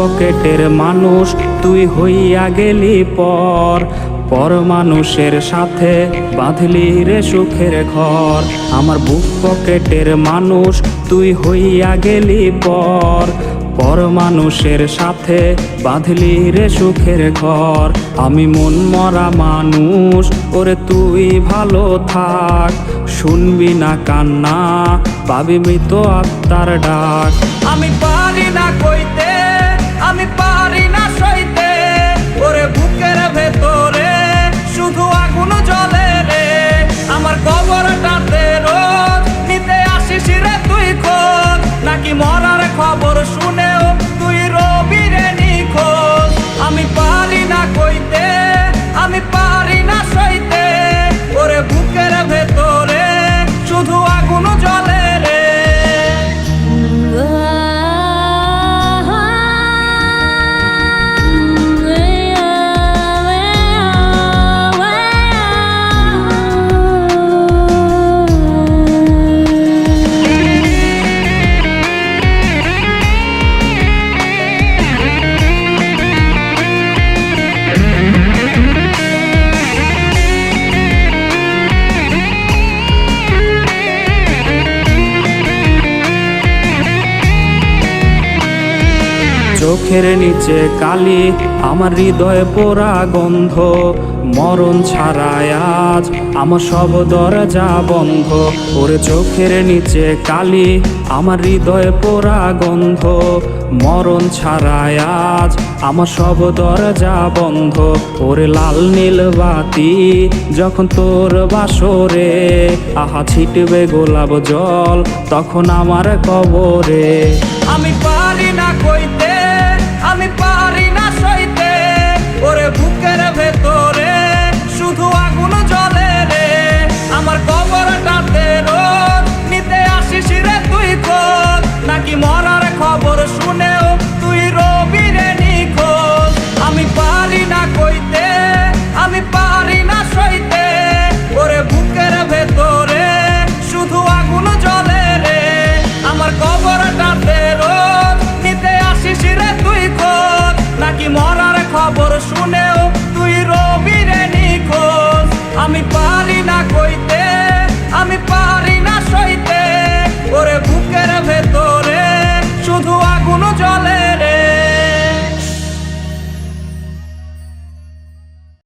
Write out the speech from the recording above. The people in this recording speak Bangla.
পকেটের মানুষ তুই হইয়া গেলি পর পর মানুষের সাথে বাঁধলি রে সুখের ঘর। আমার বুক পকেটের মানুষ তুই হইয়া গেলি পর পর মানুষের সাথে বাঁধলি রে সুখের ঘর। আমি মন মরা মানুষ ওরে তুই ভালো থাক, শুনবি না কান্না পাবি মৃত আত্মার ডাক। আমি পারি না কইতে, আমি পারি না সইতে, ওরে বুকের ভেতরে শুধু আগুন জ্বলে রে। আমার কবরটাতে রোজ নিতে আসিস রে তুই খোঁজ, নাকি মরার খবর শুনেও তুই রবি রে নিখোঁজ। আমি পারি না কইতে, আমি পারি না সইতে, ওরে বুকের ভেতরে শুধু আগুন জ্বলে রে। চোখের নিচে কালি আমার হৃদয়ে পোড়া গন্ধ, মরণ ছাড়ায় আজ আমার সব দরজা বন্ধ। ওরে চোখের নিচে কালি আমার হৃদয়ে পোড়া গন্ধ, মরণ ছাড়ায় আজ আমার সব দরজা বন্ধ। ওরে লাল নীল বাতি যখন তোর বাসরে, আহা ছিটবে গোলাপ জল তখন আমার কবরে। আমি পারি না